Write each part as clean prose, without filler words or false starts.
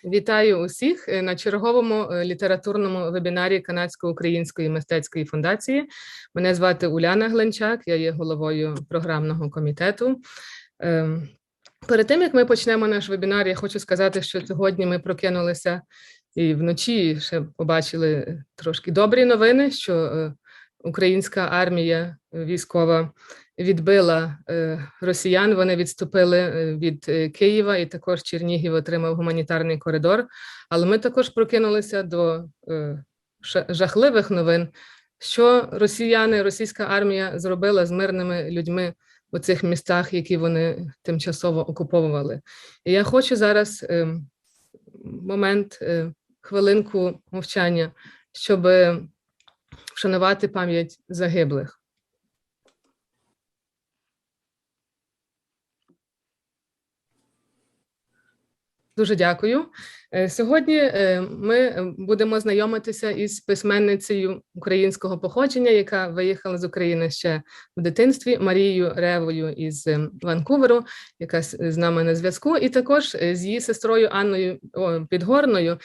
Вітаю усіх на черговому літературному вебінарі Канадсько-Української мистецької фундації. Мене звати Уляна Глинчак, я є головою програмного комітету. Перед тим, як ми почнемо наш вебінар, я хочу сказати, що сьогодні ми прокинулися і вночі ще побачили трошки добрі новини, що українська армія військова відбила росіян, вони відступили від Києва, і також Чернігів отримав гуманітарний коридор. Але ми також прокинулися до жахливих новин, що росіяни, російська армія зробила з мирними людьми у цих містах, які вони тимчасово окуповували. І я хочу зараз момент, хвилинку мовчання, щоб вшанувати пам'ять загиблих. Дуже дякую. Сьогодні ми будемо знайомитися із письменницею українського походження, яка виїхала з України ще в дитинстві, Марією Ревою із Ванкуверу, яка з нами на зв'язку, і також з її сестрою Анною Підгорною,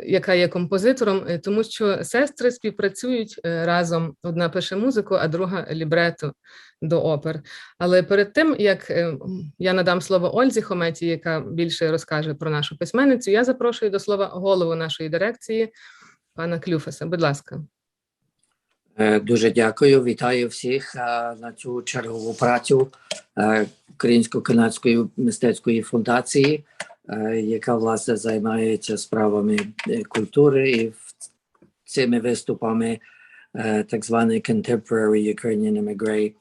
яка є композитором, тому що сестри співпрацюють разом. Одна пише музику, а друга лібрето до опер. Але перед тим, як я надам слово Ользі Хометі, яка більше розкаже про нашу письменницю, я запрошую до слова голову нашої дирекції, пана Клюфаса. Будь ласка. Дуже дякую. Вітаю всіх на цю чергову працю Українсько-канадської мистецької фундації, яка, власне, займається справами культури і цими виступами так званий Contemporary Ukrainian Emigre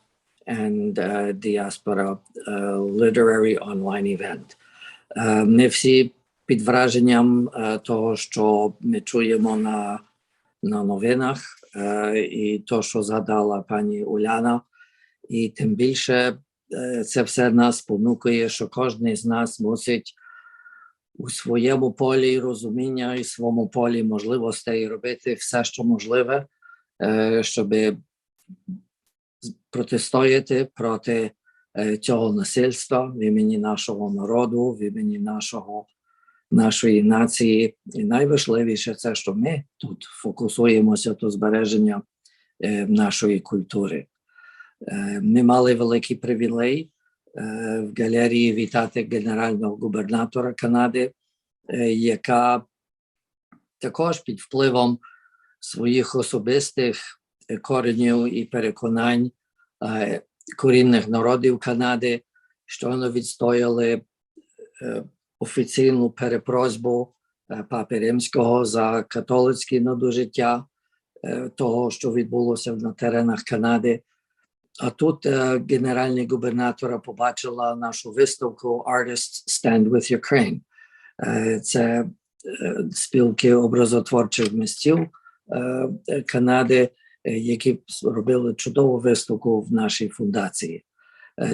and Diaspora Literary Online Event. Ми всі під враженням того, що ми чуємо на новинах, і то, що згадала пані Уляна, і тим більше це все нас спонукує, що кожен з нас мусить у своєму полі розуміння і своєму полі можливостей робити все, що можливе, щоб протистояти проти цього насильства в імені нашого народу, в імені нашої нації. І найважливіше це, що ми тут фокусуємося до збереження нашої культури. Ми мали великий привілей в галерії вітати генерального губернатора Канади, яка також під впливом своїх особистих коренів і переконань корінних народів Канади, щойно відстояли офіційну перепросьбу Папи Римського за католицьке надожиття того, що відбулося на теренах Канади. А тут генеральний губернатора побачила нашу виставку Artists Stand with Ukraine. Це спілки образотворчих митців Канади, які робили чудову виставку в нашій фундації.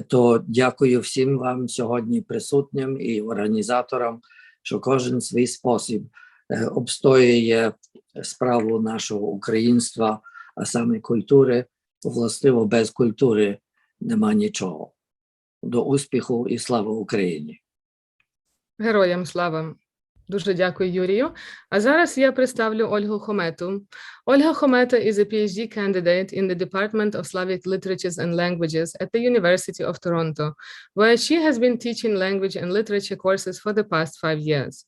То дякую всім вам сьогодні присутнім і організаторам, що кожен свій спосіб обстоює справу нашого українства, а саме культури. Властиво, без культури нема нічого. До успіху і слава Україні! Героям слава! Дуже дякую, Юрію. А зараз я представлю Ольгу Хомету. Olga Khometa is a Ph.D. candidate in the Department of Slavic Literatures and Languages at the University of Toronto, where she has been teaching language and literature courses for the past 5 years.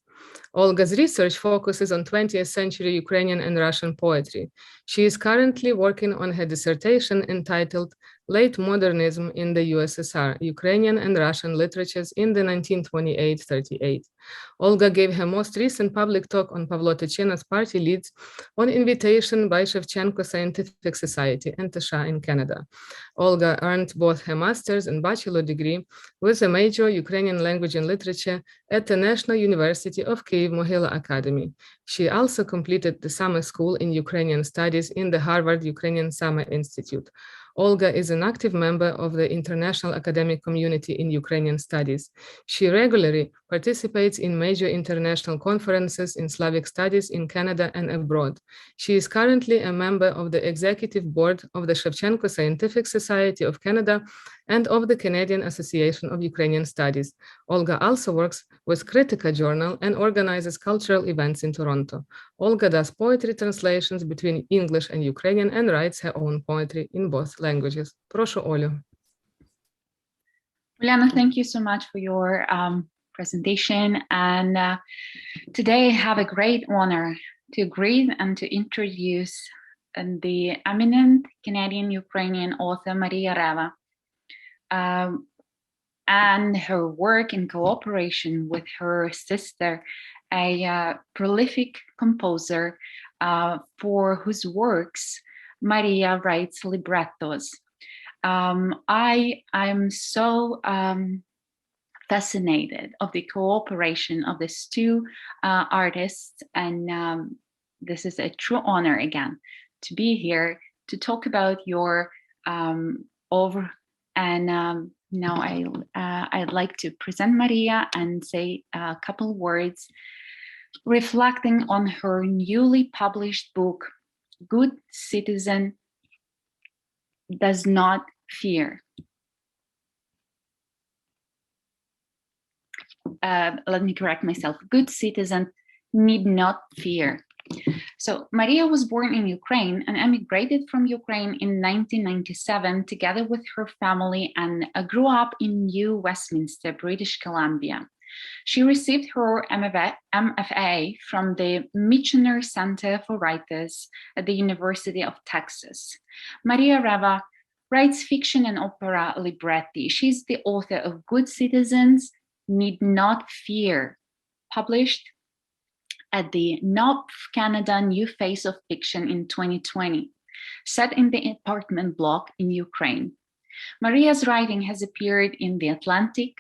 Olga's research focuses on 20th century Ukrainian and Russian poetry. She is currently working on her dissertation entitled Late Modernism in the USSR, Ukrainian and Russian Literatures in the 1928-38. Olga gave her most recent public talk on Pavlo Tychina's party leads on invitation by Shevchenko Scientific Society and Tasha in Canada. Olga earned both her master's and bachelor degree with a major Ukrainian language and literature at the National University of Kyiv-Mohyla Academy. She also completed the summer school in Ukrainian studies in the Harvard Ukrainian Summer Institute. Olga is an active member of the international academic community in Ukrainian studies. She regularly participates in major international conferences in Slavic studies in Canada and abroad. She is currently a member of the executive board of the Shevchenko Scientific Society of Canada and of the Canadian Association of Ukrainian Studies. Olga also works with Kritika Journal and organizes cultural events in Toronto. Olga does poetry translations between English and Ukrainian and writes her own poetry in both languages. Прошу, Олю. Uliana, thank you so much for your presentation. And today I have a great honor to greet and to introduce the eminent Canadian-Ukrainian author Maria Reva and her work in cooperation with her sister, a prolific composer for whose works Maria writes librettos. I'm so fascinated of the cooperation of these two artists, and this is a true honor again to be here to talk about your now I'd like to present Maria and say a couple words reflecting on her newly published book, Good Citizen Does Not Fear. Let me correct myself. Good citizen need not fear. So Maria was born in Ukraine and emigrated from Ukraine in 1997 together with her family and grew up in New Westminster, British Columbia. She received her MFA from the Michener Center for Writers at the University of Texas. Maria Reva writes fiction and opera libretti. She's the author of Good Citizens Need Not Fear, published at the NOP Canada New Face of Fiction in 2020, set in the apartment block in Ukraine. Maria's writing has appeared in The Atlantic,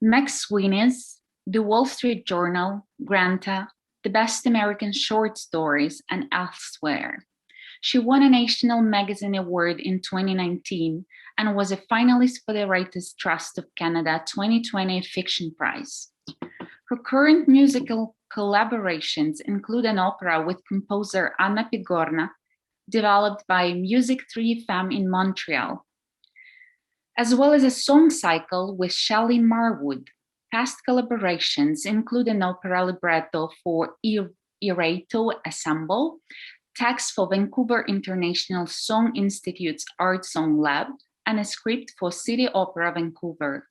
Max Sweeney's, The Wall Street Journal, Granta, The Best American Short Stories, and elsewhere. She won a National Magazine Award in 2019 and was a finalist for the Writers' Trust of Canada 2020 Fiction Prize. Her current musical collaborations include an opera with composer Anna Pidgorna, developed by Music 3 Femme in Montreal, as well as a song cycle with Shelley Marwood. Past collaborations include an opera libretto for Irato Assemble, text for Vancouver International Song Institute's Art Song Lab, and a script for City Opera Vancouver.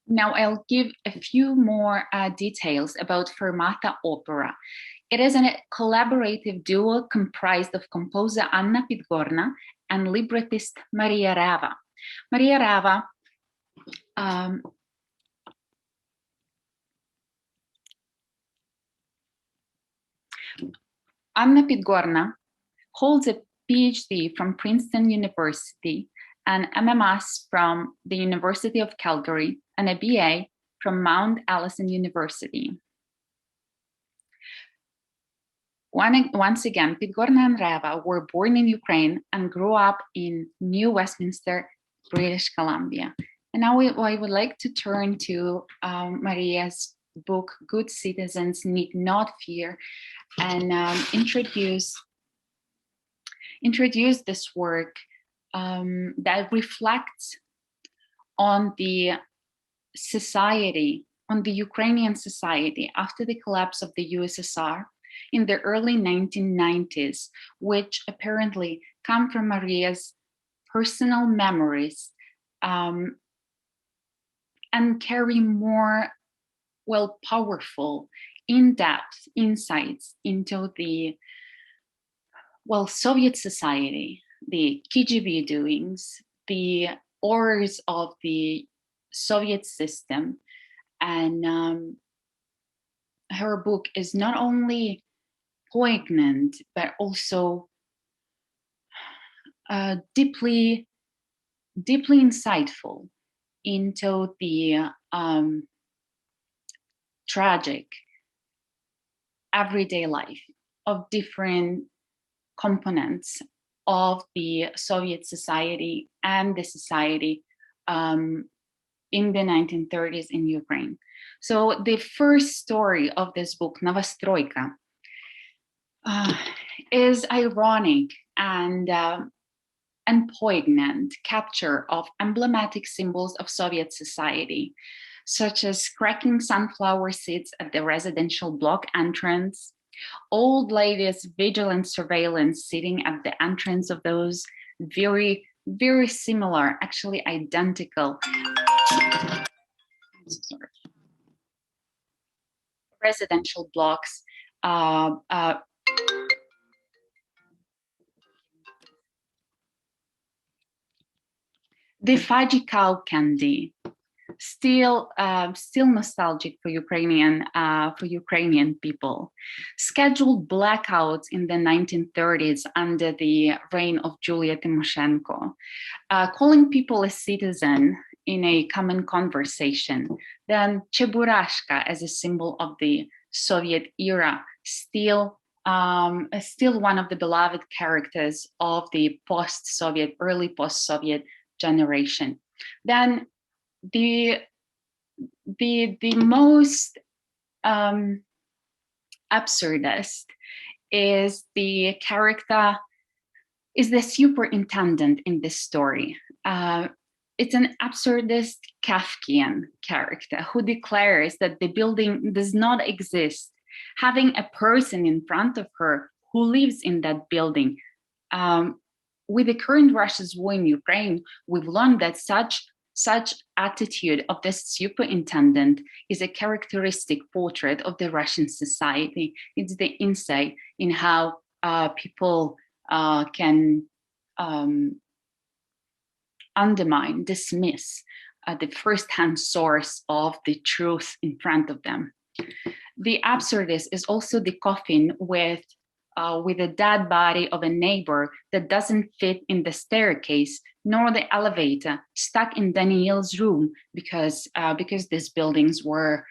Now I'll give a few more details about Fermata Opera. It is a collaborative duo comprised of composer Anna Pidgorna and librettist Maria Reva. Maria Reva Anna Pidgorna holds a Ph.D. from Princeton University, an MMS from the University of Calgary, and a BA from Mount Allison University. Once again, Pidgorna and Reva were born in Ukraine and grew up in New Westminster, British Columbia. And now I would like to turn to Maria's book, Good Citizens Need Not Fear, and introduce this work that reflects on the society, on the Ukrainian society after the collapse of the USSR in the early 1990s, which apparently come from Maria's personal memories and carry more, powerful, in-depth insights into the, Soviet society, the KGB doings, the horrors of the Soviet system. And her book is not only poignant, but also deeply insightful into the tragic everyday life of different components of the Soviet society and the society in the 1930s in Ukraine. So the first story of this book, Novostroyka, is ironic and poignant capture of emblematic symbols of Soviet society, such as cracking sunflower seeds at the residential block entrance, old ladies' vigilant surveillance sitting at the entrance of those very, very similar, actually identical residential blocks. The fudgy cow candy, still nostalgic for Ukrainian people. Scheduled blackouts in the 1930s under the reign of Julia Tymoshenko, calling people a citizen in a common conversation. Then Cheburashka as a symbol of the Soviet era, still one of the beloved characters of the post-Soviet, early post-Soviet generation. Then the most absurdist is the superintendent in this story. It's an absurdist Kafkian character who declares that the building does not exist, having a person in front of her who lives in that building. With the current Russia's war in Ukraine, we've learned that such attitude of this superintendent is a characteristic portrait of the Russian society. It's the insight in how people can undermine, dismiss the first-hand source of the truth in front of them. The absurdist is also the coffin with a dead body of a neighbor that doesn't fit in the staircase, nor the elevator, stuck in Daniel's room because these buildings were,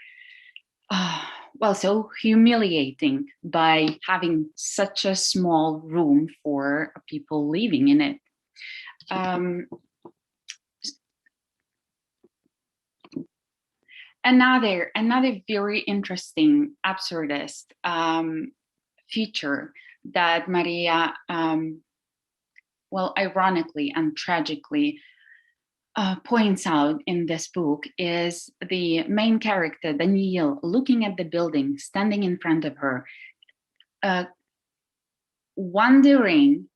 so humiliating by having such a small room for people living in it. Another very interesting absurdist feature that Maria, ironically and tragically points out in this book is the main character, Daniel, looking at the building, standing in front of her, wondering,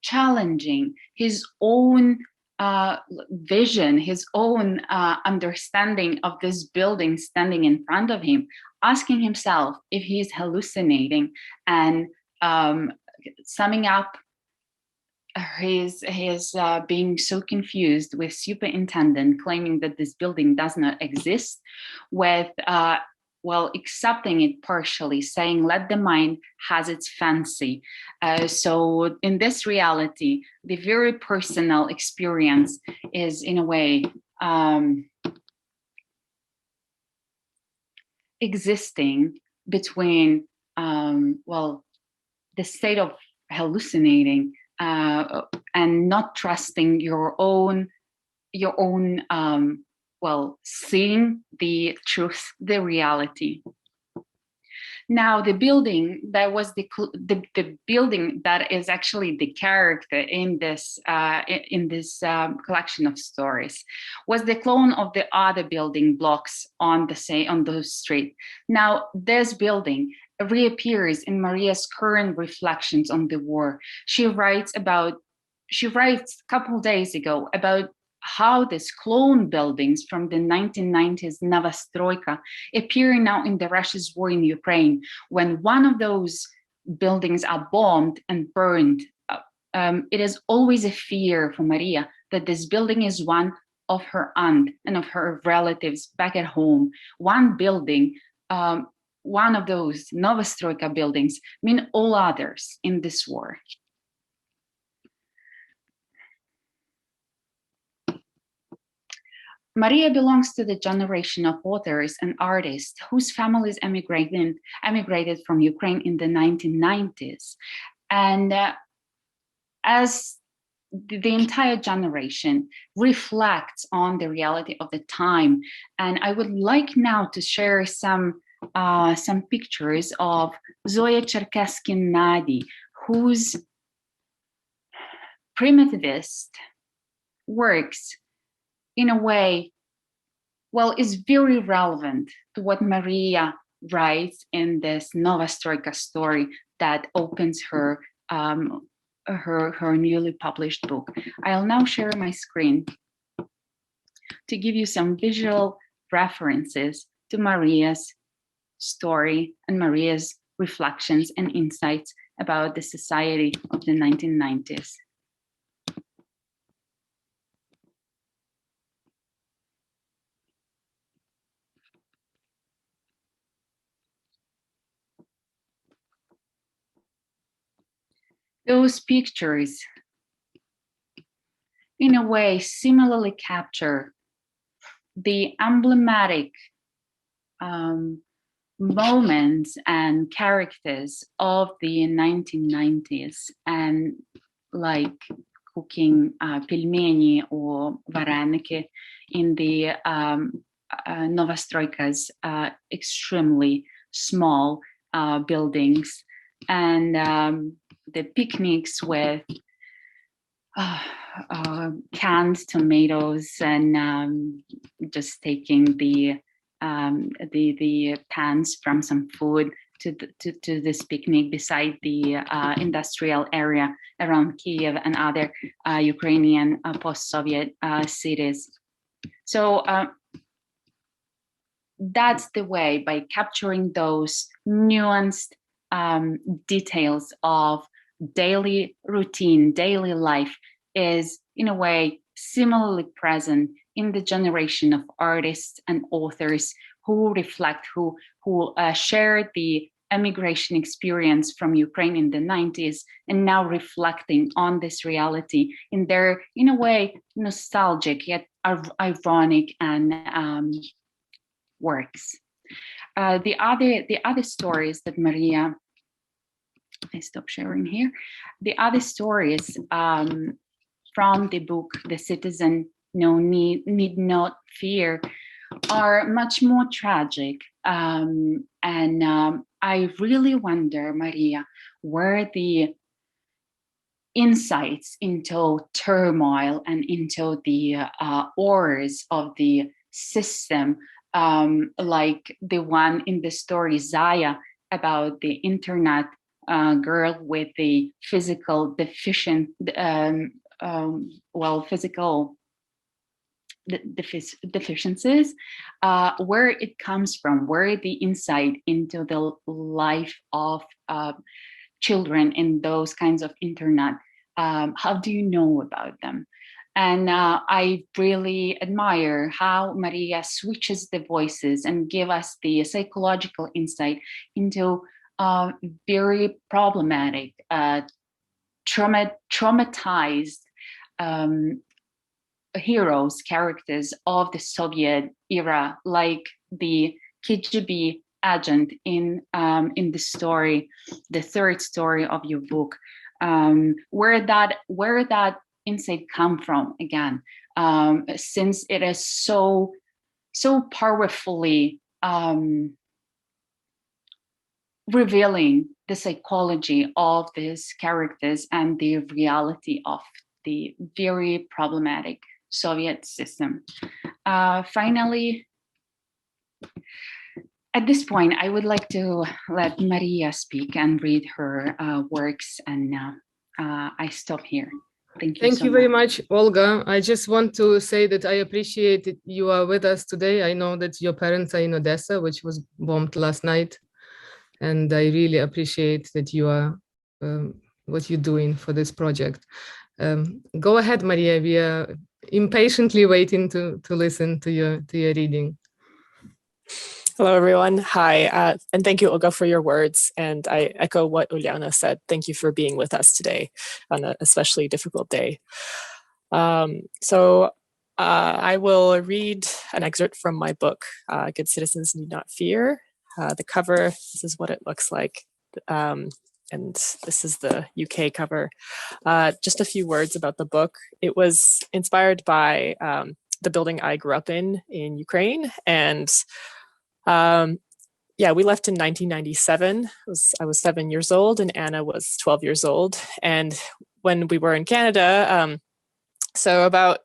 challenging his own vision, his own understanding of this building standing in front of him, asking himself if he's hallucinating, and summing up his being so confused with superintendent claiming that this building does not exist, with accepting it partially, saying let the mind has its fancy. So in this reality, the very personal experience is in a way existing between the state of hallucinating and not trusting your own seeing the truth, the reality. Now, the building that was the building that is actually the character in this collection of stories was the clone of the other building blocks on the street. Now, this building reappears in Maria's current reflections on the war. She writes a couple days ago about how these clone buildings from the 1990s Novostroyka appear now in the Russia's war in Ukraine. When one of those buildings are bombed and burned, it is always a fear for Maria that this building is one of her aunt and of her relatives back at home. One building, one of those Novostroyka buildings, mean all others in this war. Maria belongs to the generation of authors and artists whose families emigrated from Ukraine in the 1990s. And as the entire generation reflects on the reality of the time. And I would like now to share some pictures of Zoya Cherkeskin-Nadi, whose primitivist works in a way, well, is very relevant to what Maria writes in this Nova Stroika story that opens her newly published book. I'll now share my screen to give you some visual references to Maria's story and Maria's reflections and insights about the society of the 1990s. Those pictures, in a way, similarly capture the emblematic moments and characters of the 1990s, and like cooking pelmeni or vareniki in the Novostroika's extremely small buildings, and the picnics with canned tomatoes and just taking the pans from some food to this picnic beside the industrial area around Kiev and other Ukrainian post-Soviet cities. So that's the way, by capturing those nuanced details of daily routine, daily life, is in a way similarly present in the generation of artists and authors who reflect, who shared the emigration experience from Ukraine in the 90s, and now reflecting on this reality in their, in a way, nostalgic yet ironic and works. The other stories that Maria, I stop sharing here. The other stories from the book, The Citizen Need Not Fear, are much more tragic. And I really wonder, Maria, where the insights into turmoil and into the horrors of the system, like the one in the story Zaya about the internet girl with the physical deficiencies, where it comes from, where the insight into the life of children in those kinds of internet, how do you know about them? And I really admire how Maria switches the voices and give us the psychological insight into very problematic, traumatized heroes, characters of the Soviet era, like the KGB agent in the story, the third story of your book, where that insight come from again, since it is so powerfully revealing the psychology of these characters and the reality of the very problematic Soviet system. Finally, at this point, I would like to let Maria speak and read her works, and I stop here. Thank you. Thank you very much, Olga. I just want to say that I appreciate that you are with us today. I know that your parents are in Odessa, which was bombed last night. And I really appreciate that you are, what you're doing for this project. Go ahead, Maria. We are impatiently waiting to listen to your reading. Hello, everyone. Hi, and thank you, Olga, for your words. And I echo what Uliana said. Thank you for being with us today on an especially difficult day. So I will read an excerpt from my book, Good Citizens Need Not Fear. The cover, this is what it looks like. and this is the UK cover. Just a few words about the book. It was inspired by the building I grew up in Ukraine, and yeah, we left in 1997. I was 7 years old, and Anna was 12 years old. And when we were in Canada, so about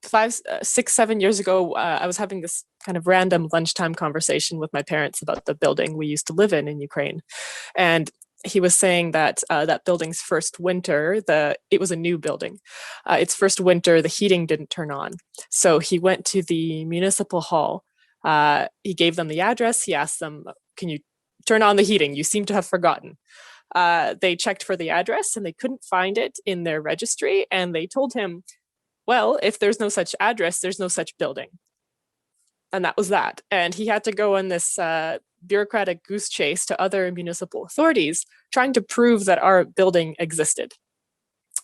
5, 6, 7 years ago, I was having this kind of random lunchtime conversation with my parents about the building we used to live in Ukraine. And he was saying that that building's first winter, it was a new building. Its first winter, the heating didn't turn on. So he went to the municipal hall. He gave them the address. He asked them, can you turn on the heating? You seem to have forgotten. They checked for the address and they couldn't find it in their registry. And they told him, well, if there's no such address, there's no such building. And that was that. And he had to go on this bureaucratic goose chase to other municipal authorities, trying to prove that our building existed.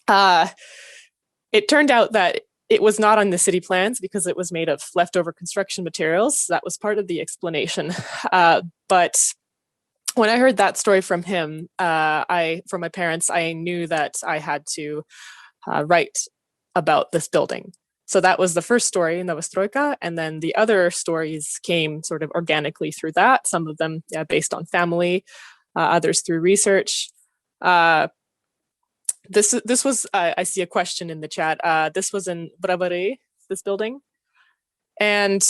It turned out that it was not on the city plans because it was made of leftover construction materials. That was part of the explanation. But when I heard that story from him, from my parents, I knew that I had to write about this building. So that was the first story, Novostroyka, and then the other stories came sort of organically through that. Some of them based on family, others through research. This was, I see a question in the chat. This was in Bravary, this building. And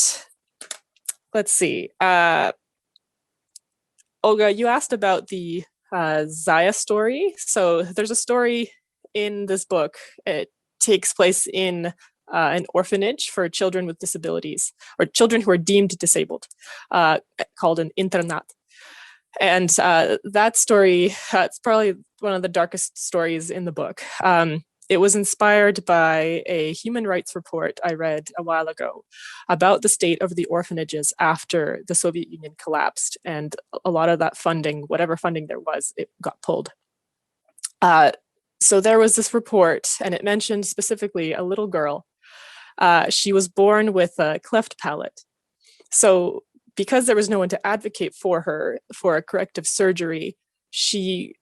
let's see. Olga, you asked about the Zaya story. So there's a story in this book. It takes place in an orphanage for children with disabilities, or children who are deemed disabled, called an internat. And that story, it's probably one of the darkest stories in the book. It was inspired by a human rights report I read a while ago about the state of the orphanages after the Soviet Union collapsed. And a lot of that funding, whatever funding there was, it got pulled. So there was this report, and it mentioned specifically a little girl. She was born with a cleft palate. So because there was no one to advocate for her for a corrective surgery, she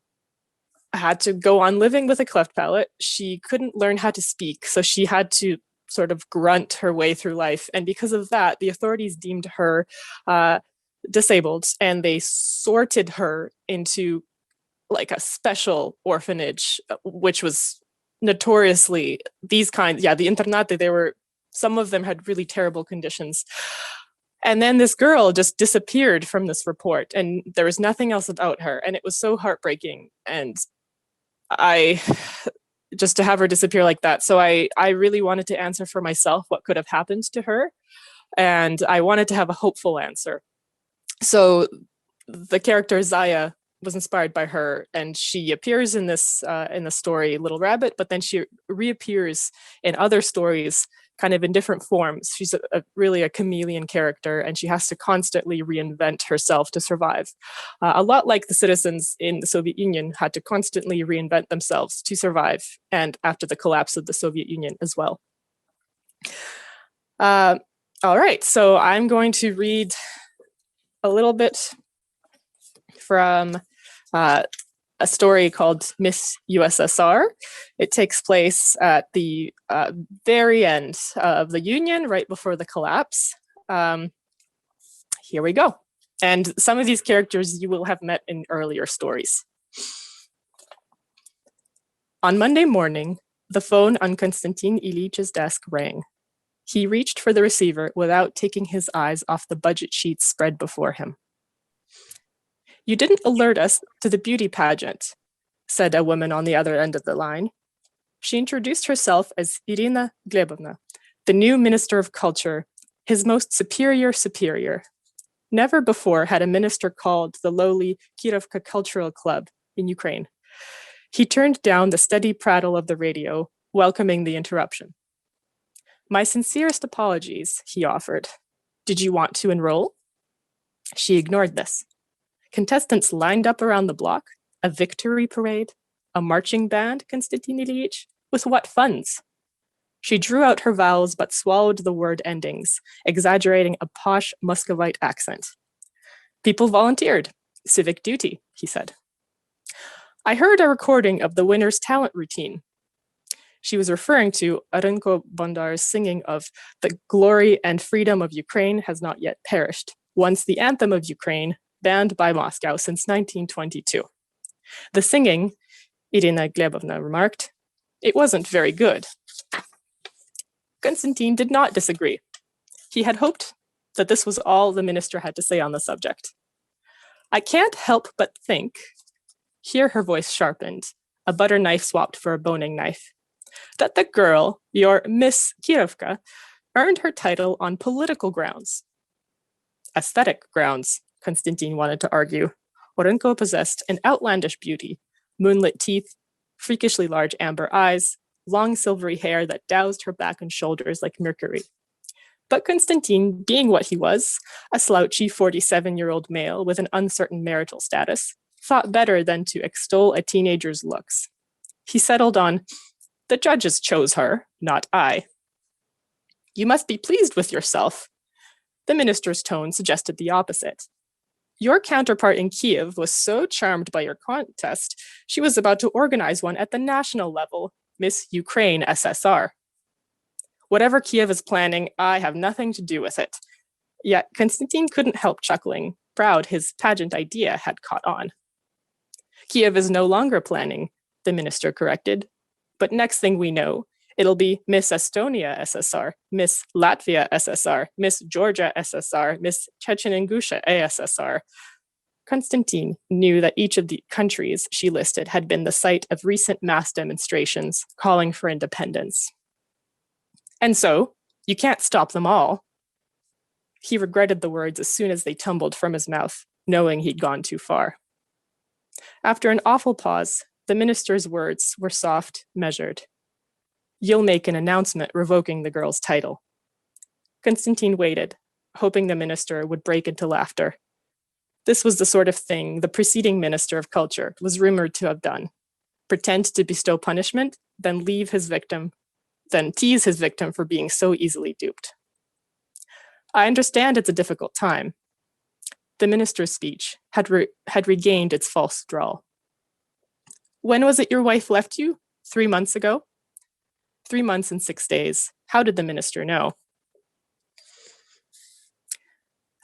had to go on living with a cleft palate. She couldn't learn how to speak, so she had to sort of grunt her way through life. And because of that, the authorities deemed her disabled, and they sorted her into like a special orphanage, which was notoriously these kinds, the internate, some of them had really terrible conditions. And then this girl just disappeared from this report, and there was nothing else about her. And it was so heartbreaking. And just to have her disappear like that. So I really wanted to answer for myself what could have happened to her. And I wanted to have a hopeful answer. So the character Zaya was inspired by her, and she appears in this in the story Little Rabbit, but then she reappears in other stories kind of in different forms. She's really a chameleon character, and she has to constantly reinvent herself to survive. A lot like the citizens in the Soviet Union had to constantly reinvent themselves to survive, and after the collapse of the Soviet Union as well. All right, so I'm going to read a little bit from a story called Miss USSR. It takes place at the very end of the Union, right before the collapse. Here we go. And some of these characters you will have met in earlier stories. On Monday morning, the phone on Konstantin Ilyич's desk rang. He reached for the receiver without taking his eyes off the budget sheets spread before him. "You didn't alert us to the beauty pageant," said a woman on the other end of the line. She introduced herself as Irina Glebovna, the new Minister of Culture, his most superior superior. Never before had a minister called the lowly Kirovka Cultural Club in Ukraine. He turned down the steady prattle of the radio, welcoming the interruption. "My sincerest apologies," he offered. "Did you want to enroll?" She ignored this. Contestants lined up around the block, a victory parade, a marching band, Konstantin Ilyich, with what funds? She drew out her vowels but swallowed the word endings, exaggerating a posh Muscovite accent. "People volunteered. Civic duty," he said. I heard a recording of the winner's talent routine. She was referring to Arenko Bondar's singing of "The glory and freedom of Ukraine has not yet perished," once the anthem of Ukraine, banned by Moscow since 1922. The singing, Irina Glebovna remarked, it wasn't very good. Konstantin did not disagree. He had hoped that this was all the minister had to say on the subject. I can't help but think, here her voice sharpened, a butter knife swapped for a boning knife, that the girl, your Miss Kirovka, earned her title on political grounds. Aesthetic grounds, Konstantin wanted to argue. Orenko possessed an outlandish beauty, moonlit teeth, freakishly large amber eyes, long silvery hair that doused her back and shoulders like mercury. But Konstantin, being what he was, a slouchy 47-year-old male with an uncertain marital status, thought better than to extol a teenager's looks. He settled on, the judges chose her, not I. You must be pleased with yourself. The minister's tone suggested the opposite. Your counterpart in Kiev was so charmed by your contest, she was about to organize one at the national level, Miss Ukraine SSR. Whatever Kiev is planning, I have nothing to do with it. Yet Konstantin couldn't help chuckling, proud his pageant idea had caught on. Kiev is no longer planning, the minister corrected. But next thing we know, it'll be Miss Estonia SSR, Miss Latvia SSR, Miss Georgia SSR, Miss Chechen-Ingusha ASSR. Konstantin knew that each of the countries she listed had been the site of recent mass demonstrations calling for independence. And so, you can't stop them all. He regretted the words as soon as they tumbled from his mouth, knowing he'd gone too far. After an awful pause, the minister's words were soft, measured. You'll make an announcement revoking the girl's title. Konstantin waited, hoping the minister would break into laughter. This was the sort of thing the preceding minister of culture was rumored to have done. Pretend to bestow punishment, then tease his victim for being so easily duped. I understand it's a difficult time. The minister's speech had regained its false drawl. When was it your wife left you? 3 months ago? 3 months and 6 days. How did the minister know?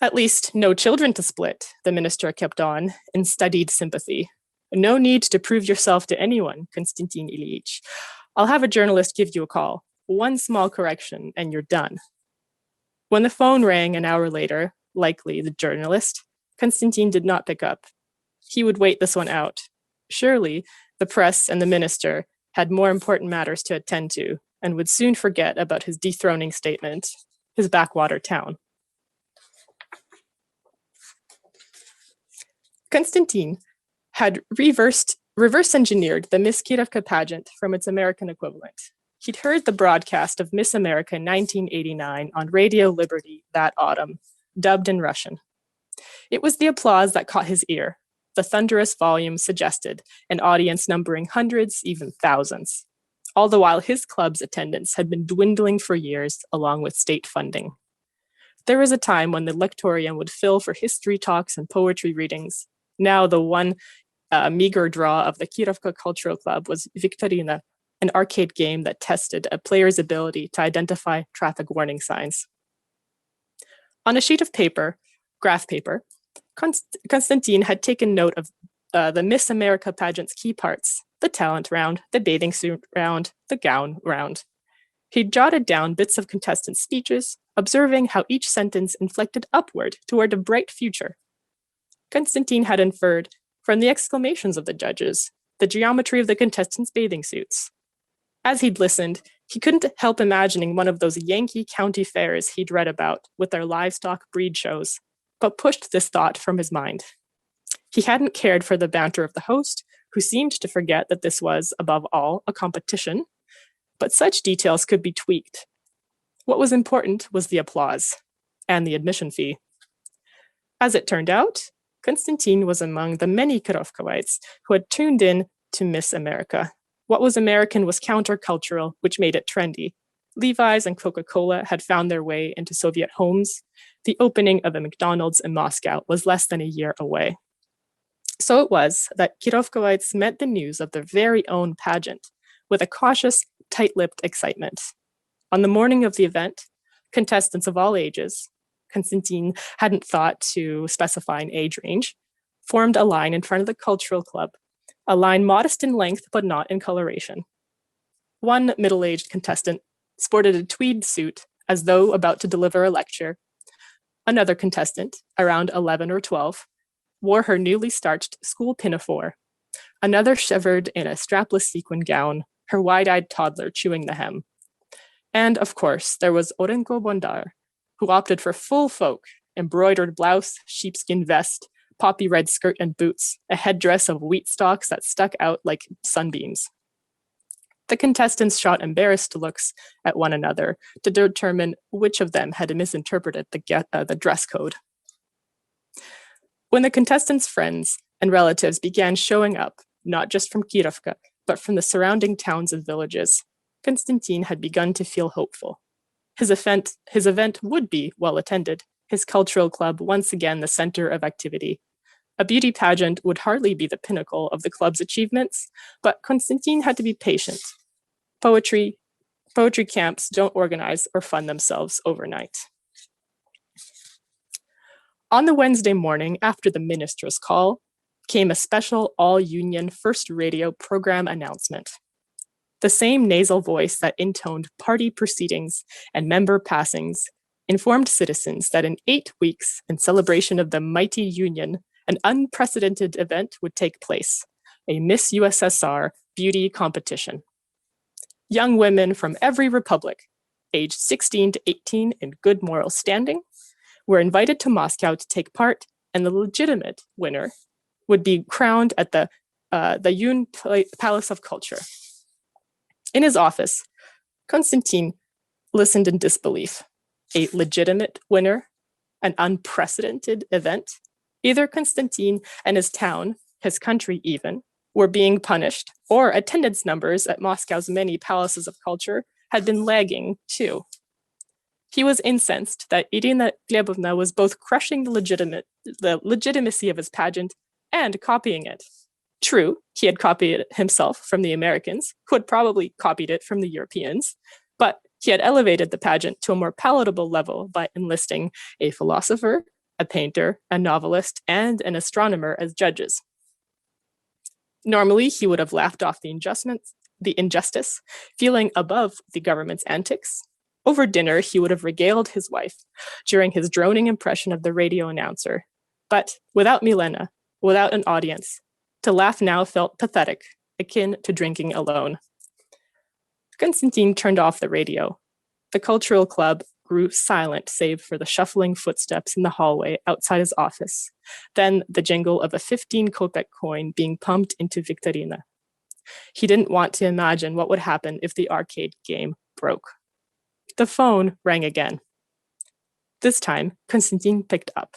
At least no children to split, the minister kept on, in studied sympathy. No need to prove yourself to anyone, Konstantin Ilyich. I'll have a journalist give you a call. One small correction and you're done. When the phone rang an hour later, likely the journalist, Konstantin did not pick up. He would wait this one out. Surely, the press and the minister had more important matters to attend to and would soon forget about his dethroning statement, his backwater town. Konstantin had reverse engineered the Miss Kirovka pageant from its American equivalent. He'd heard the broadcast of Miss America 1989 on Radio Liberty that autumn, dubbed in Russian. It was the applause that caught his ear. The thunderous volume suggested an audience numbering hundreds, even thousands, all the while his club's attendance had been dwindling for years along with state funding. There was a time when the lectorium would fill for history talks and poetry readings. Now the one meager draw of the Kirovka Cultural Club was Viktorina, an arcade game that tested a player's ability to identify traffic warning signs. On a sheet of paper, graph paper, Konstantin had taken note of the Miss America pageant's key parts, the talent round, the bathing suit round, the gown round. He'd jotted down bits of contestant speeches, observing how each sentence inflected upward toward a bright future. Konstantin had inferred, from the exclamations of the judges, the geometry of the contestants' bathing suits. As he'd listened, he couldn't help imagining one of those Yankee county fairs he'd read about with their livestock breed shows, but pushed this thought from his mind. He hadn't cared for the banter of the host, who seemed to forget that this was, above all, a competition, but such details could be tweaked. What was important was the applause and the admission fee. As it turned out, Konstantin was among the many Kirovkovites who had tuned in to Miss America. What was American was countercultural, which made it trendy. Levi's and Coca-Cola had found their way into Soviet homes. The opening of a McDonald's in Moscow was less than a year away. So it was that Kirovkovites met the news of their very own pageant with a cautious, tight-lipped excitement. On the morning of the event, contestants of all ages, Konstantin hadn't thought to specify an age range, formed a line in front of the cultural club, a line modest in length but not in coloration. One middle-aged contestant sported a tweed suit as though about to deliver a lecture. Another contestant, around 11 or 12, wore her newly starched school pinafore. Another shivered in a strapless sequin gown, her wide-eyed toddler chewing the hem. And of course, there was Orenko Bondar, who opted for full folk, embroidered blouse, sheepskin vest, poppy red skirt and boots, a headdress of wheat stalks that stuck out like sunbeams. The contestants shot embarrassed looks at one another to determine which of them had misinterpreted the dress code. When the contestants' friends and relatives began showing up, not just from Kirovka, but from the surrounding towns and villages, Konstantin had begun to feel hopeful. His event would be well attended, his cultural club once again the center of activity. A beauty pageant would hardly be the pinnacle of the club's achievements, but Konstantin had to be patient. Poetry camps don't organize or fund themselves overnight. On the Wednesday morning after the minister's call came a special all-union first radio program announcement. The same nasal voice that intoned party proceedings and member passings informed citizens that in 8 weeks, in celebration of the mighty union, an unprecedented event would take place, a Miss USSR beauty competition. Young women from every republic, aged 16 to 18 in good moral standing, were invited to Moscow to take part, and the legitimate winner would be crowned at the Yun Palace of Culture. In his office, Konstantin listened in disbelief. A legitimate winner, an unprecedented event. Either Konstantin and his town, his country even, were being punished, or attendance numbers at Moscow's many palaces of culture had been lagging too. He was incensed that Irina Glebovna was both crushing the legitimacy of his pageant and copying it. True, he had copied it himself from the Americans, who had probably copied it from the Europeans, but he had elevated the pageant to a more palatable level by enlisting a philosopher, a painter, a novelist, and an astronomer as judges. Normally, he would have laughed off the injustice, feeling above the government's antics. Over dinner, he would have regaled his wife during his droning impression of the radio announcer. But without Milena, without an audience, to laugh now felt pathetic, akin to drinking alone. Konstantin turned off the radio. The cultural club grew silent save for the shuffling footsteps in the hallway outside his office, then the jingle of a 15-kopeck coin being pumped into Victorina. He didn't want to imagine what would happen if the arcade game broke. The phone rang again. This time, Konstantin picked up.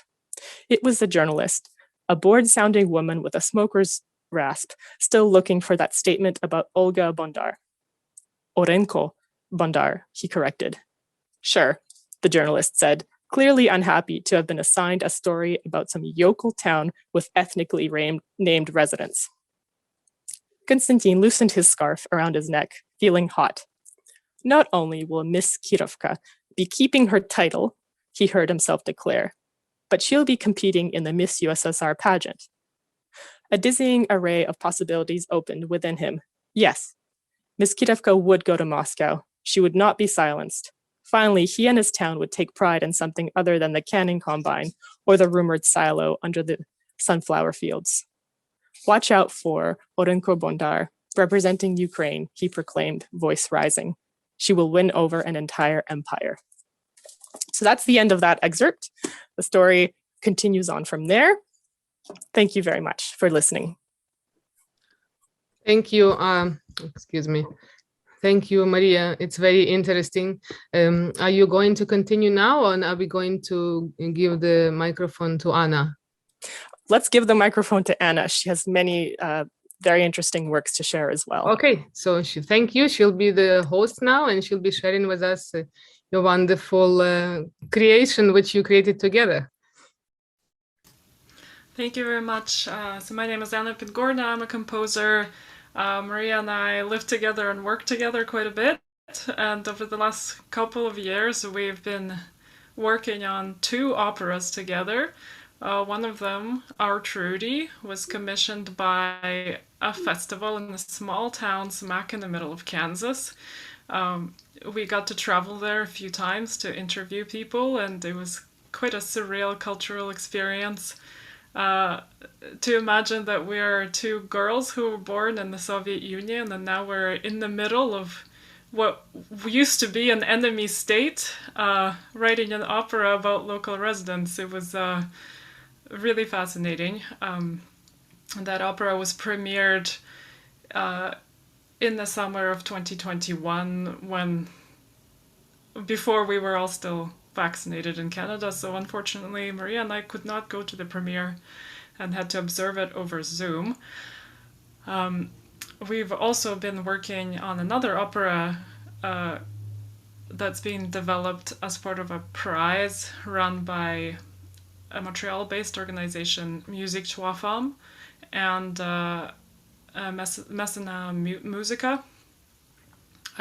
It was the journalist, a bored-sounding woman with a smoker's rasp, still looking for that statement about Olga Bondar. Orenko Bondar, he corrected. Sure, the journalist said, clearly unhappy to have been assigned a story about some yokel town with ethnically named residents. Konstantin loosened his scarf around his neck, feeling hot. Not only will Miss Kirovka be keeping her title, he heard himself declare, but she'll be competing in the Miss USSR pageant. A dizzying array of possibilities opened within him. Yes, Miss Kirovka would go to Moscow. She would not be silenced. Finally, he and his town would take pride in something other than the canning combine or the rumored silo under the sunflower fields. Watch out for Orenko Bondar, representing Ukraine, he proclaimed, voice rising. She will win over an entire empire. So that's the end of that excerpt. The story continues on from there. Thank you very much for listening. Thank you. Thank you, Maria. It's very interesting. Are you going to continue now, or are we going to give the microphone to Anna? Let's give the microphone to Anna. She has many very interesting works to share as well. Okay, so thank you. She'll be the host now, and she'll be sharing with us your wonderful creation which you created together. Thank you very much. So my name is Anna Pidgorna. I'm a composer. Maria and I live together and work together quite a bit. And over the last couple of years, we've been working on 2 operas together. One of them, Our Trudy, was commissioned by a festival in a small town smack in the middle of Kansas. We got to travel there a few times to interview people, and it was quite a surreal cultural experience. To imagine that we are 2 girls who were born in the Soviet Union, and now we're in the middle of what used to be an enemy state, writing an opera about local residents. It was really fascinating. That opera was premiered in the summer of 2021, before we were all still vaccinated in Canada. So unfortunately, Maria and I could not go to the premiere and had to observe it over Zoom. We've also been working on another opera that's being developed as part of a prize run by a Montreal-based organization, Musique Trois Femmes, and Messena Musica.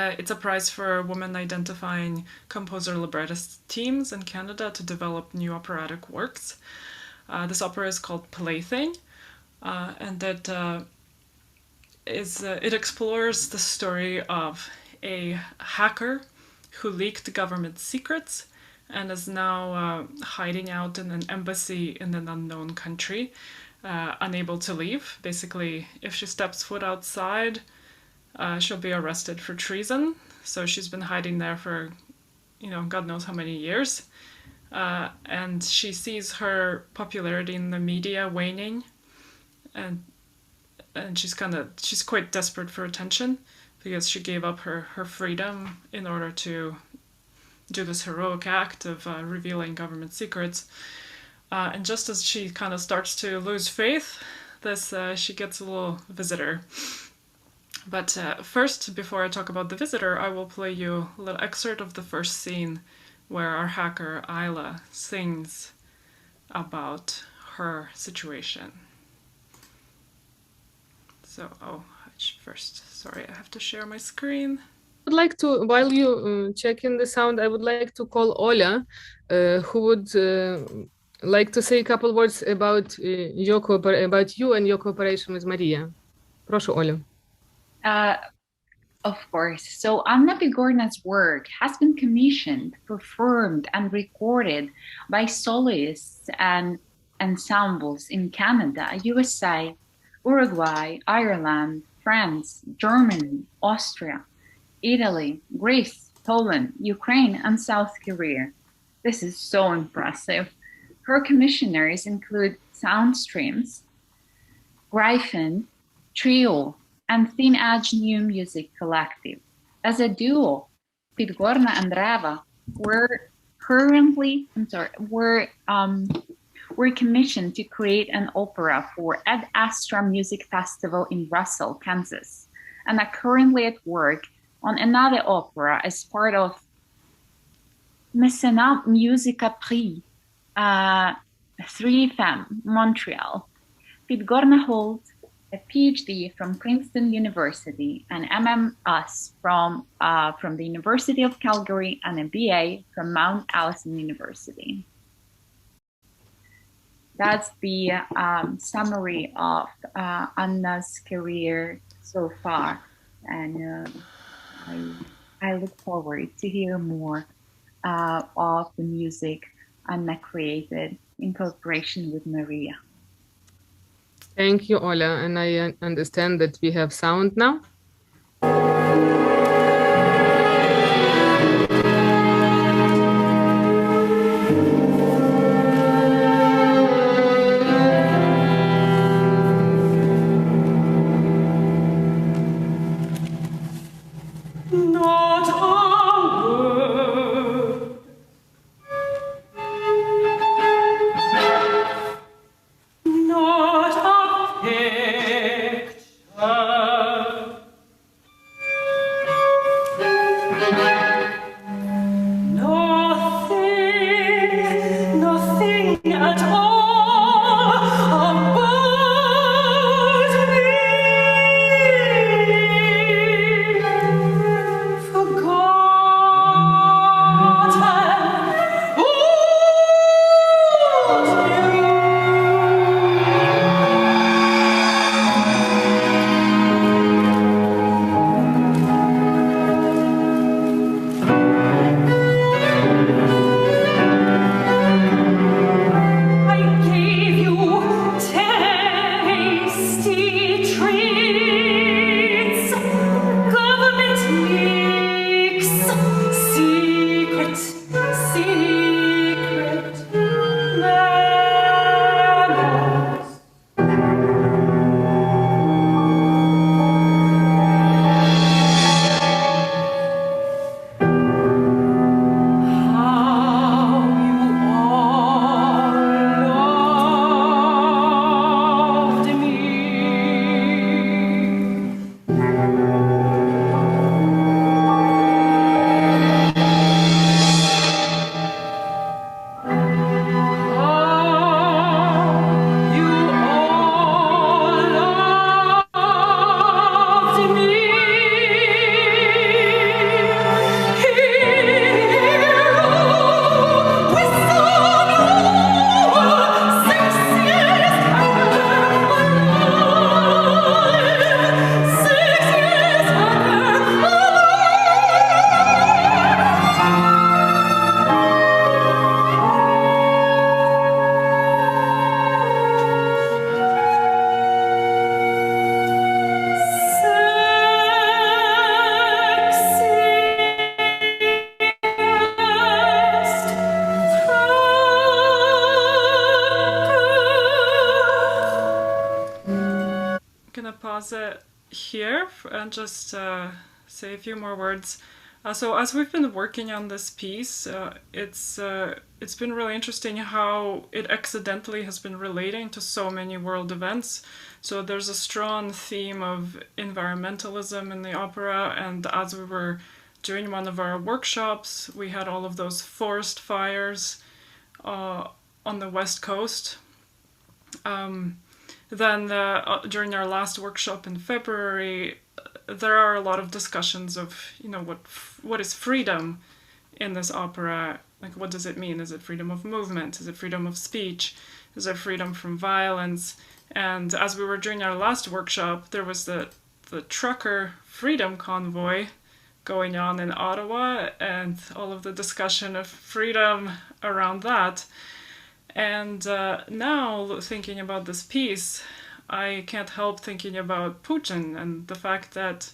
It's a prize for women identifying composer-librettist teams in Canada to develop new operatic works. This opera is called Plaything, and it explores the story of a hacker who leaked government secrets and is now hiding out in an embassy in an unknown country, unable to leave. Basically, if she steps foot outside, she'll be arrested for treason. So she's been hiding there for, God knows how many years. And she sees her popularity in the media waning, and she's quite desperate for attention because she gave up her freedom in order to do this heroic act of revealing government secrets. And just as she kind of starts to lose faith, she gets a little visitor. But first, before I talk about the visitor, I will play you a little excerpt of the first scene where our hacker, Isla, sings about her situation. So, sorry, I have to share my screen. I would like to, while you check in the sound, I would like to call Ola, who would like to say a couple words about you and your cooperation with Maria. Прошу, Оля. Of course. So Anna Pidgorna's work has been commissioned, performed, and recorded by soloists and ensembles in Canada, USA, Uruguay, Ireland, France, Germany, Austria, Italy, Greece, Poland, Ukraine, and South Korea. This is so impressive. Her commissioners include Sound Streams, Gryphon, Trio, and Thin Edge New Music Collective. As a duo, Pidgorna and Reva were commissioned to create an opera for Ad Astra Music Festival in Russell, Kansas, and are currently at work on another opera as part of Messena Musica Prix, 3 Femmes, Montreal. Pidgorna holds a Ph.D. from Princeton University, an MMS from the University of Calgary, and a BA from Mount Allison University. That's the summary of Anna's career so far, and I look forward to hear more of the music Anna created in cooperation with Maria. Thank you, Ola, and I understand that we have sound now. gonna pause it here and just say a few more words. So as we've been working on this piece, it's been really interesting how it accidentally has been relating to so many world events. So there's a strong theme of environmentalism in the opera, and as we were doing one of our workshops, we had all of those forest fires on the West Coast. Then during our last workshop in February, there are a lot of discussions of, you know, what is freedom in this opera? Like, what does it mean? Is it freedom of movement? Is it freedom of speech? Is it freedom from violence? And as we were doing our last workshop, there was the trucker freedom convoy going on in Ottawa, and all of the discussion of freedom around that. And now, thinking about this piece, I can't help thinking about Putin and the fact that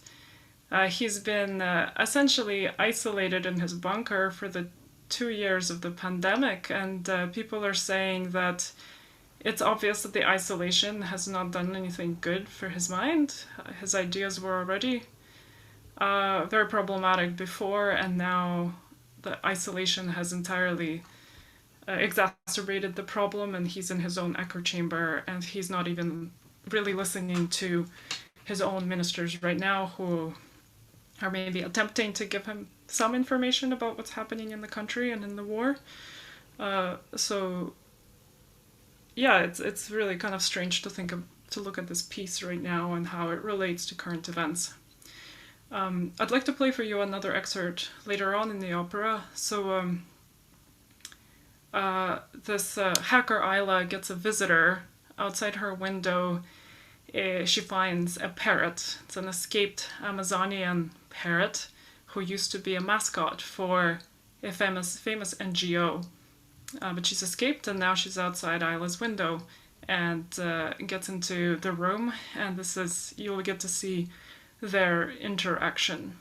he's been essentially isolated in his bunker for the 2 years of the pandemic, and people are saying that it's obvious that the isolation has not done anything good for his mind. His ideas were already very problematic before, and now the isolation has entirely exacerbated the problem, and he's in his own echo chamber, and he's not even really listening to his own ministers right now, who are maybe attempting to give him some information about what's happening in the country and in the war. So yeah, it's really kind of strange to look at this piece right now and how it relates to current events. I'd like to play for you another excerpt later on in the opera. So this hacker Isla gets a visitor. Outside her window, she finds a parrot. It's an escaped Amazonian parrot who used to be a mascot for a famous NGO. But she's escaped, and now she's outside Isla's window and gets into the room, and you'll get to see their interaction.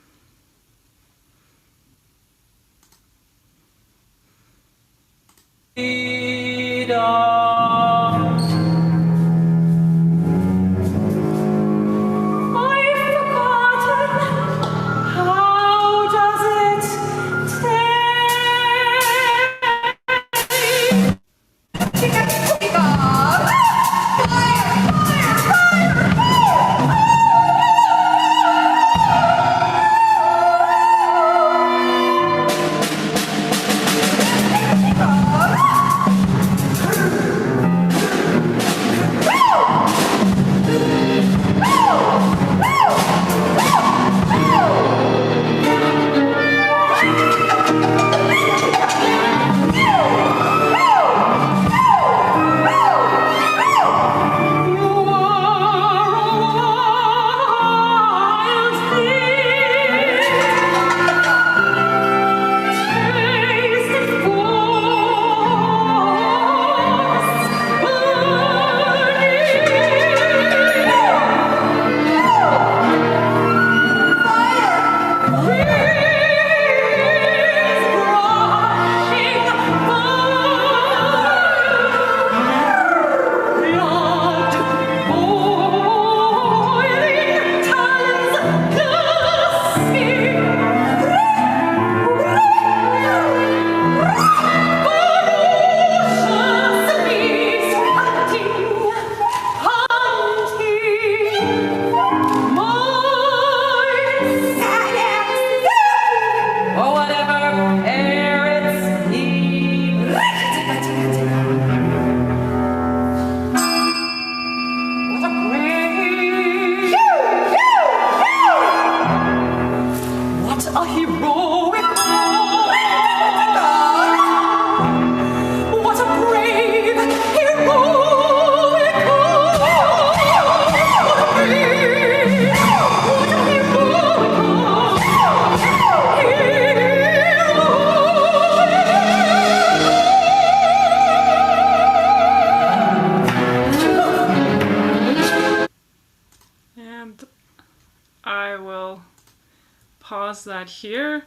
That here.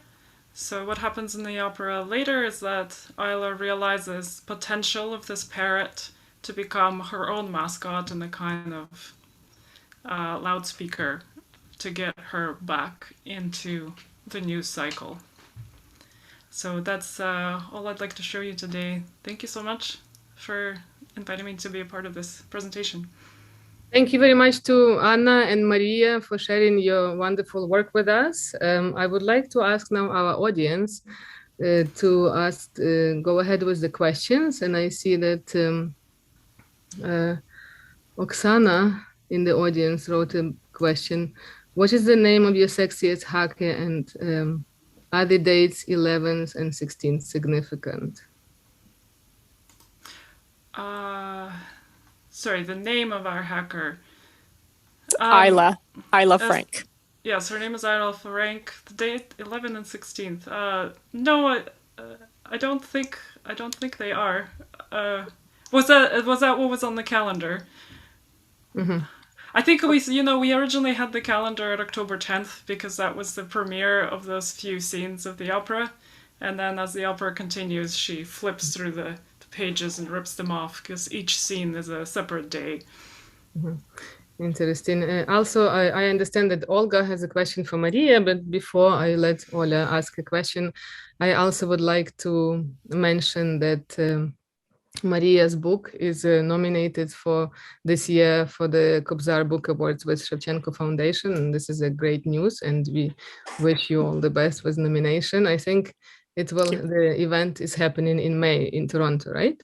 So what happens in the opera later is that Isla realizes potential of this parrot to become her own mascot and a kind of loudspeaker to get her back into the news cycle. So that's all I'd like to show you today. Thank you so much for inviting me to be a part of this presentation. Thank you very much to Anna and Maria for sharing your wonderful work with us. I would like to ask now our audience to go ahead with the questions. And I see that Oksana in the audience wrote a question. What is the name of your sexiest hacker, and are the dates 11th and 16th significant? Sorry, the name of our hacker. Isla Frank. Yes, her name is Isla Frank. The date 11th and 16th. No, I don't think they are. Was that what was on the calendar? Mm-hmm. I think we originally had the calendar at October 10th because that was the premiere of those few scenes of the opera, and then as the opera continues, she flips through the pages and rips them off because each scene is a separate day. Mm-hmm. Interesting. Also, I understand that Olga has a question for Maria, but before I let Ola ask a question, I also would like to mention that Maria's book is nominated for this year for the Kobzar Book Awards with Shevchenko Foundation, and this is a great news, and we wish you all the best with nomination. I think the event is happening in May in Toronto, right?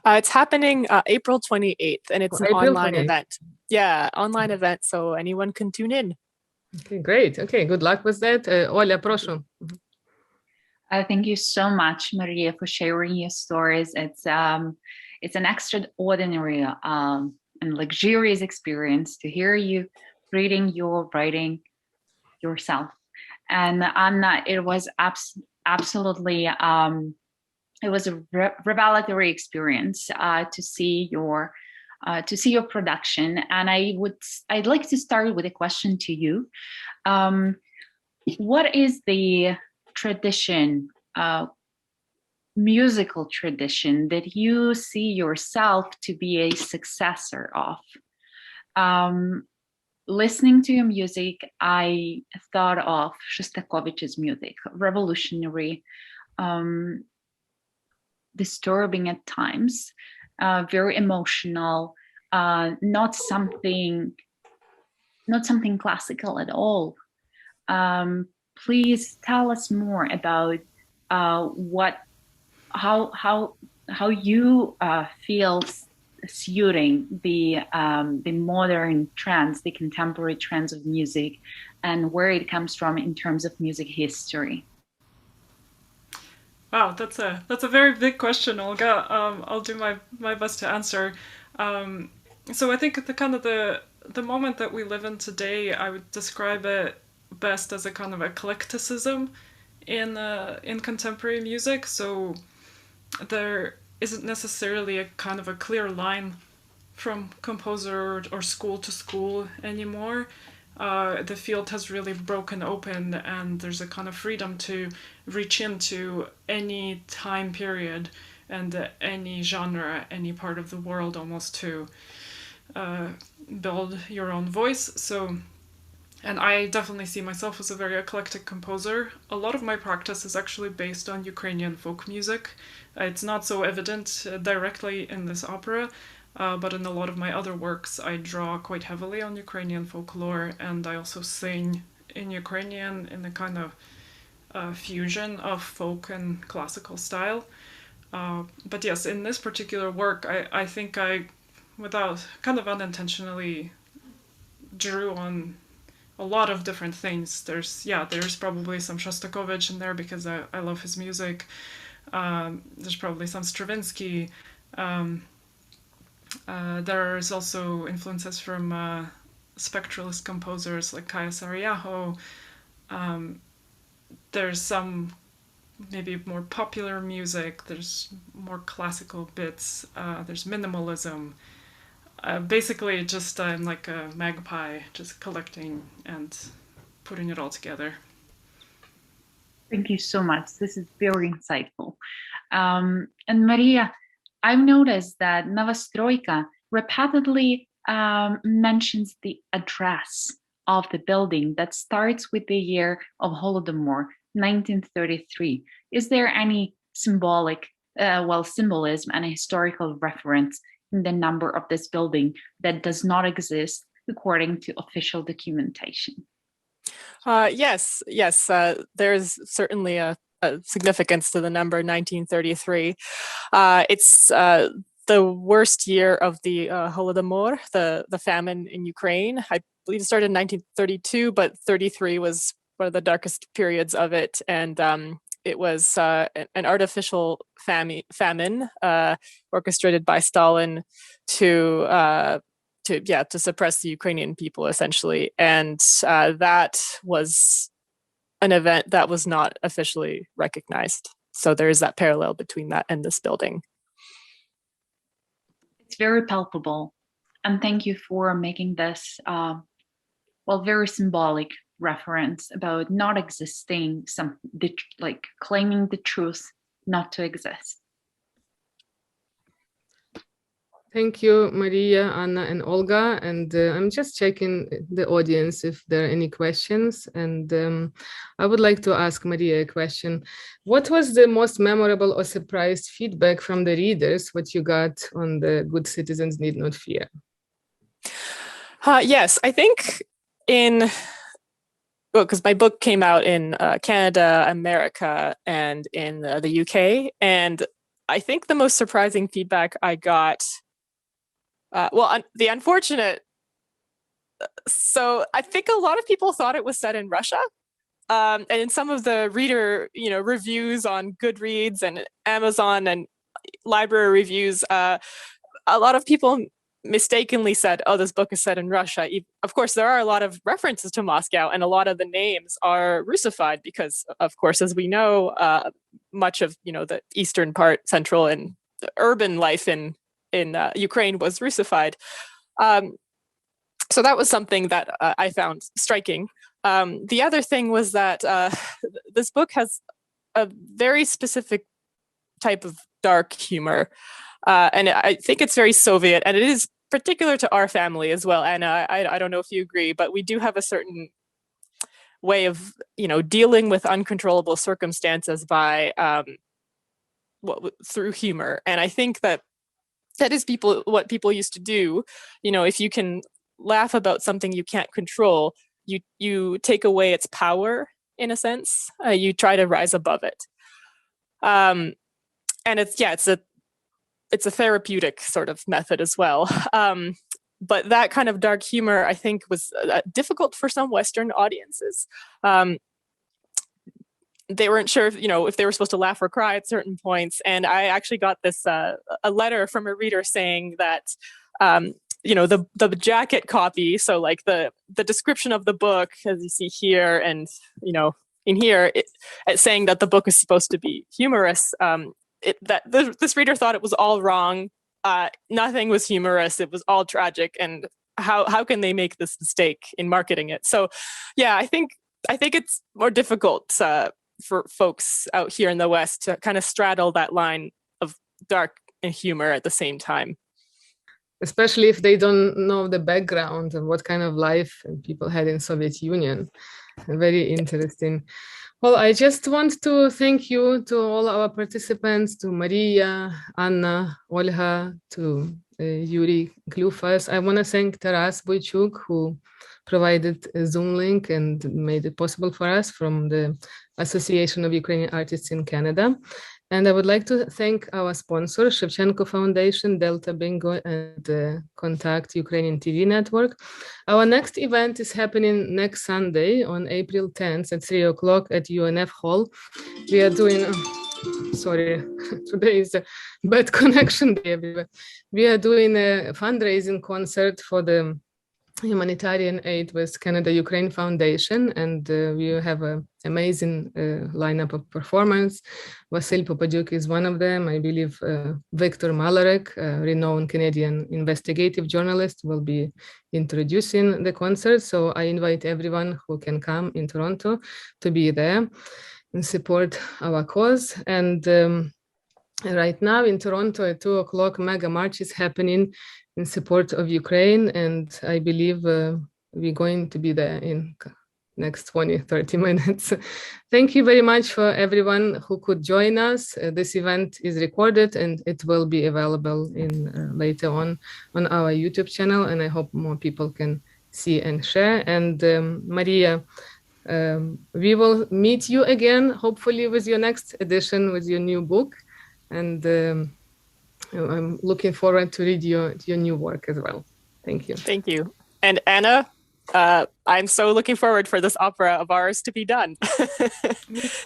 It's happening April 28th, and it's an online event. Yeah, online event, so anyone can tune in. Okay, great. Okay, good luck with that. Ola, proszę. Thank you so much, Maria, for sharing your stories. It's an extraordinary and luxurious experience to hear you reading your writing yourself. And Anna, it was absolutely it was a revelatory experience to see your production. And I'd like to start with a question to you. What is the tradition, musical tradition, that you see yourself to be a successor of? Listening to your music, I thought of Shostakovich's music, revolutionary, disturbing at times, very emotional, not something classical at all. Please tell us more about how you feel suiting the modern trends, the contemporary trends of music, and where it comes from in terms of music history. Wow, that's a very big question, Olga. I'll do my best to answer. So I think the moment that we live in today, I would describe it best as a kind of eclecticism in contemporary music. So there isn't necessarily a kind of a clear line from composer or school to school anymore. The field has really broken open, and there's a kind of freedom to reach into any time period and any genre, any part of the world almost, to build your own voice. And I definitely see myself as a very eclectic composer. A lot of my practice is actually based on Ukrainian folk music. It's not so evident directly in this opera, but in a lot of my other works, I draw quite heavily on Ukrainian folklore, and I also sing in Ukrainian in a kind of fusion of folk and classical style. But yes, in this particular work, I think I, without kind of unintentionally, drew on a lot of different things. There's probably some Shostakovich in there because I love his music. There's probably some Stravinsky. There's also influences from spectralist composers like Kaya Sarajevo. There's some maybe more popular music. There's more classical bits. There's minimalism. Basically, I'm like a magpie, just collecting and putting it all together. Thank you so much. This is very insightful. And Maria, I've noticed that Novostroika repeatedly mentions the address of the building that starts with the year of Holodomor, 1933. Is there any symbolism and a historical reference in the number of this building that does not exist according to official documentation? Yes. There's certainly a significance to the number 1933. It's the worst year of the Holodomor, the famine in Ukraine. I believe it started in 1932, but 33 was one of the darkest periods of it. And it was an artificial famine orchestrated by Stalin to suppress the Ukrainian people, essentially. And that was an event that was not officially recognized. So there is that parallel between that and this building. It's very palpable. And thank you for making this, very symbolic reference about not existing, claiming the truth not to exist. Thank you, Maria, Anna, and Olga. And I'm just checking the audience if there are any questions. And I would like to ask Maria a question. What was the most memorable or surprised feedback from the readers, what you got on the Good Citizens Need Not Fear? Yes, I think because my book came out in Canada, America, and in the UK. And I think the most surprising feedback I got, the unfortunate, so I think a lot of people thought it was set in Russia. And in some of the reader, reviews on Goodreads and Amazon and library reviews, a lot of people mistakenly said, oh, this book is set in Russia. Of course, there are a lot of references to Moscow, and a lot of the names are Russified because, of course, as we know, much of the eastern part, central and urban life in Ukraine was Russified. So that was something that I found striking. The other thing was that this book has a very specific type of dark humor. And I think it's very Soviet, and it is particular to our family as well. And I don't know if you agree, but we do have a certain way of, dealing with uncontrollable circumstances by through humor. And I think that is what people used to do. If you can laugh about something you can't control, you take away its power in a sense. You try to rise above it. And it's a therapeutic sort of method as well. But that kind of dark humor, I think, was difficult for some Western audiences. They weren't sure if they were supposed to laugh or cry at certain points. And I actually got this a letter from a reader saying that the jacket copy, so like the description of the book, as you see here, and in here, it's saying that the book is supposed to be humorous. This reader thought it was all wrong. Nothing was humorous. It was all tragic. And how can they make this mistake in marketing it? So, yeah, I think it's more difficult for folks out here in the West to kind of straddle that line of dark and humor at the same time. Especially if they don't know the background and what kind of life people had in Soviet Union. Very interesting. Well, I just want to thank you to all our participants, to Maria, Anna, Olga, to Yuri Klufas. I want to thank Taras Boytchuk, who provided a Zoom link and made it possible for us, from the Association of Ukrainian Artists in Canada. And I would like to thank our sponsors, Shevchenko Foundation, Delta Bingo, and Contact Ukrainian TV Network. Our next event is happening next Sunday on April 10th at 3 o'clock at UNF Hall. We are doing, sorry, today is a bad connection day everywhere. We are doing a fundraising concert for the humanitarian aid with Canada-Ukraine Foundation, and we have an amazing lineup of performance. Vasyl Popadyuk is one of them. I believe Victor Malarek, a renowned Canadian investigative journalist, will be introducing the concert. So I invite everyone who can come in Toronto to be there and support our cause. And Right now in Toronto at 2 o'clock, mega march is happening in support of Ukraine, and I believe we're going to be there in next 20-30 minutes. Thank you very much for everyone who could join us. This event is recorded and it will be available later on our YouTube channel, and I hope more people can see and share. And Maria, we will meet you again, hopefully with your next edition, with your new book. And I'm looking forward to read your new work as well. Thank you. Thank you. And Anna, I'm so looking forward for this opera of ours to be done.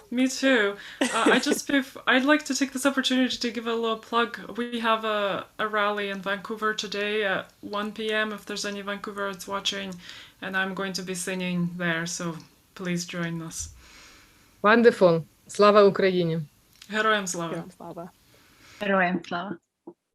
Me too. I'd like to take this opportunity to give a little plug. We have a rally in Vancouver today at 1 p.m. if there's any Vancouverites watching, and I'm going to be singing there, so please join us. Wonderful. Слава Україні. Героям слава. Героям слава. Героям слава.